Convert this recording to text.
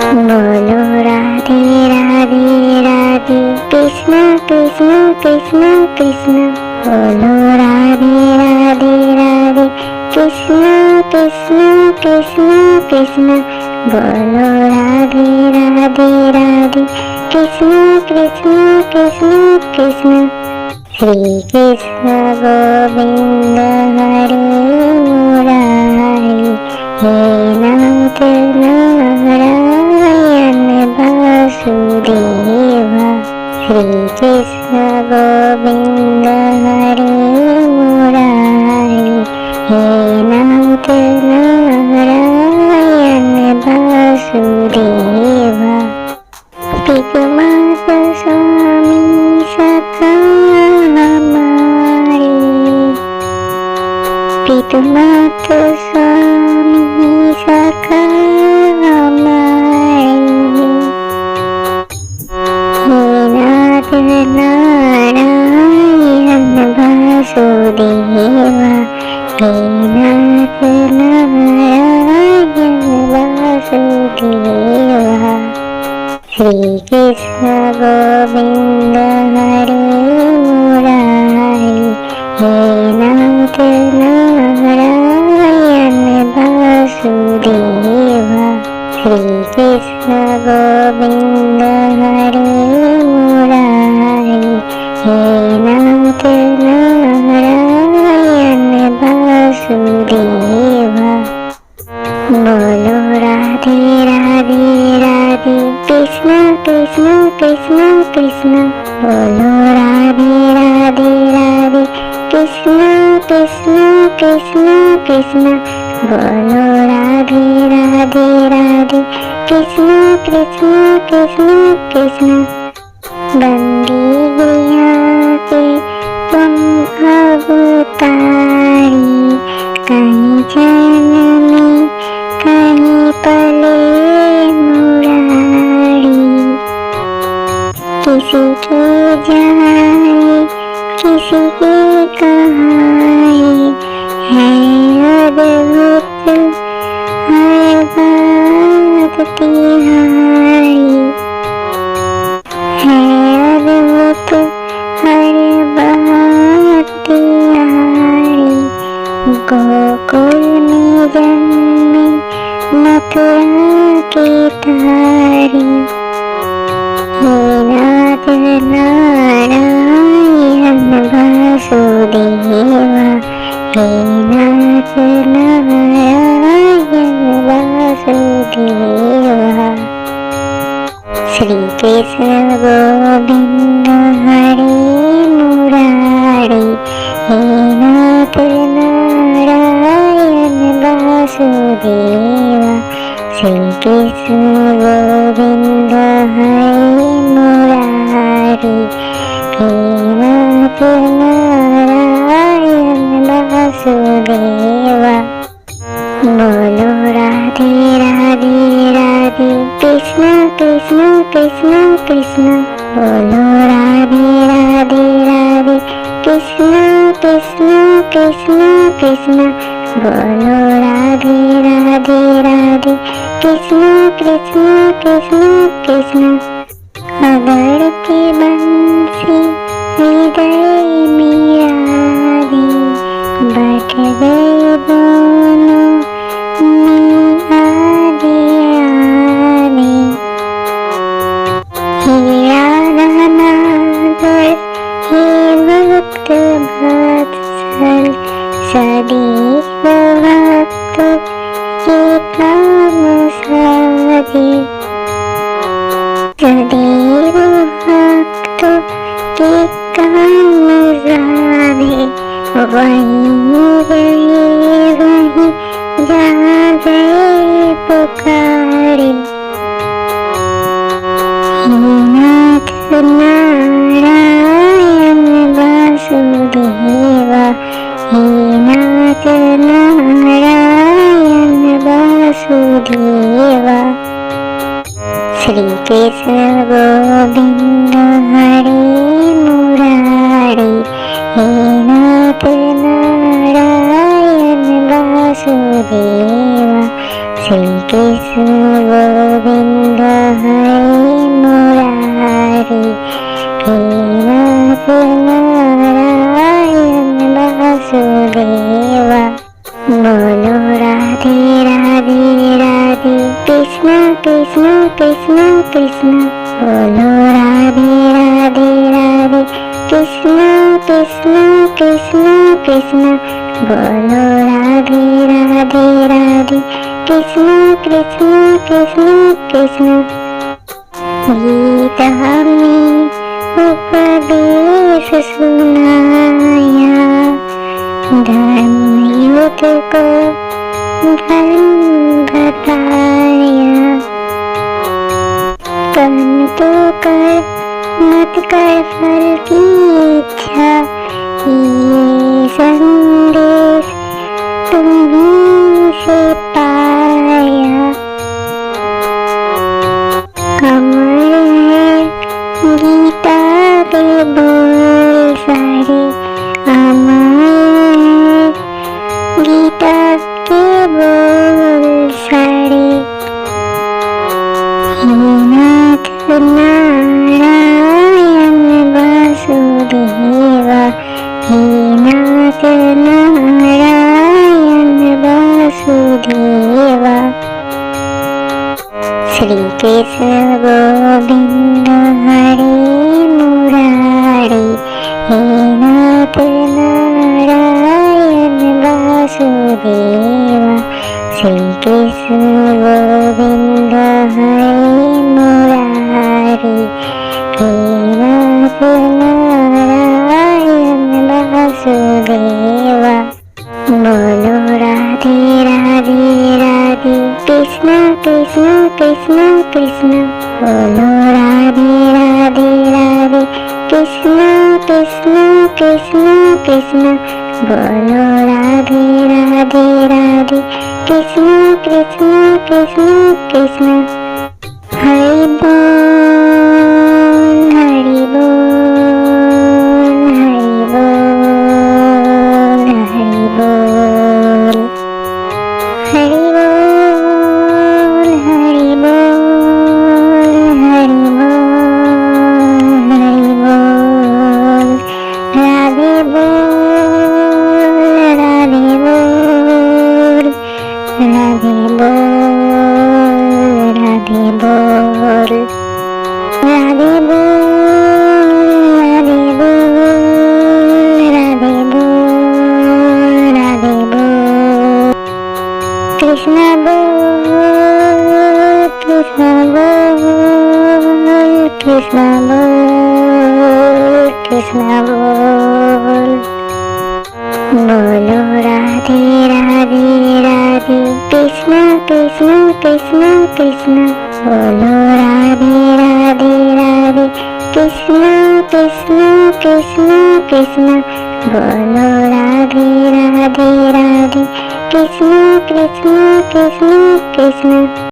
बोलो राधे राधे राधे कृष्ण कृष्ण कृष्ण कृष्ण। बोलो राधे राधे राधे कृष्ण कृष्ण कृष्ण कृष्ण। बोलो राधे राधे राधे कृष्ण कृष्ण कृष्ण कृष्ण। श्री कृष्ण गोविंद हरे मुरारी हे नाथ नारायण वासुदेवा। श्री कृष्ण गोविंद हरे मुरारी हे नाथ नारायण वासुदेवा। पितुमाता स्वामी सखा हमारे। पितुमाता स्वामी सखा हमारे। हे नाथ नारायण वासुदेवा। हे नाथ नारायण वासुदेवा। श्री कृष्ण गोविंद हरे मुरारी हे नाथ नारायण वासुदेवा। श्री कृष्ण गोविंद हरे मुरारी हे नाथ नारायण वासुदेवा। बोलो राधे राधे राधे कृष्ण कृष्ण कृष्ण कृष्ण। बोलो राधे राधे राधे कृष्ण कृष्ण कृष्ण कृष्ण। बोलो राधे राधे राधे कृष्ण कृष्ण कृष्ण कृष्ण। बंदी गया के तुम अवतारी कहीं जन्म कहीं पले मुरारी। किसी के जाए किसी के कहाए है अद्भुत हर बात तिहारी। है अद्भुत हर बात तिहारी। गोकुल में जन्मे मथुरा की तारी। हे नाथ नारायण वासुदेवा। हे नाथ नारायण वासुदेवा। श्री कृष्ण गोविंद हरे मुरारी हे नाथ नारायण वासुदेवा। श्री कृष्ण गोविंद हरे मुरारी हे नाथ नारायण वासुदेवा। बोलो राधे राधे राधे कृष्ण कृष्ण कृष्ण कृष्ण। बोलो राधे राधे राधे कृष्ण कृष्ण कृष्ण कृष्ण। बोलो राधे राधे राधे कृष्ण कृष्ण कृष्ण कृष्ण। अगड़ के बंसी हृदय मेरा दी बट गए दोनों में आदि आने। हे राधा नागर हे भक्त वत्सल सदैव भक्त के काम साधे। सदैव भक्त के काम साधे। वहीं रहे वहीं जहाँ गए पुकारे। हे नाथ नारायण वासुदेवा। हे नाथ नारायण वासुदेवा। श्री कृष्ण गोविंद हरे मुरारी हे नाथ नारायण वासुदेवा। श्री कृष्ण गोविंद कृष्णा कृष्णा कृष्णा कृष्णा बोलो राधे राधे राधे कृष्णा कृष्णा कृष्णा कृष्णा बोलो राधे राधे राधे कृष्णा कृष्णा कृष्णा कृष्णा गीता में उपदेश सुनाया धर्म युद्ध को धर्म बताया कर्म तो कर मत कर फल की इच्छा ये संदेश तुम्हीं से पाया अमर है गीता के बोल सारे अमर है गीता के बोल सारे हे नाथ नारायण वासुदेवा हे नाथ नारायण वासुदेवा श्री कृष्ण गोविंद हरे मुरारी हे नाथ नारायण वासुदेवा श्री कृष्ण गोविंद हरे मुरारी हे नाथ नारायण वासुदेवा बोलो राधे राधे राधे कृष्णा कृष्णा कृष्णा कृष्णा बोलो राधे राधे राधे कृष्णा कृष्णा कृष्णा कृष्णा बोलो राधे राधे राधे कृष्णा कृष्णा कृष्णा कृष्णा हरि बोल हरि बोल हरि बोल हरि बोल हरि बोल हरि बोल हरि बोल हरि बोल राधे बोल राधे बोल राधे बोल राधे बोल राधे बोल राधे बोल राधे बोल कृष्णा बोल कृष्णा बोल कृष्णा बोल कृष्णा बोल बोलो राधे राधे राधे कृष्णा कृष्णा कृष्णा कृष्णा बोलो राधे राधे राधे कृष्णा कृष्णा कृष्णा कृष्णा बोलो राधे राधे राधे कृष्णा कृष्णा कृष्णा कृष्णा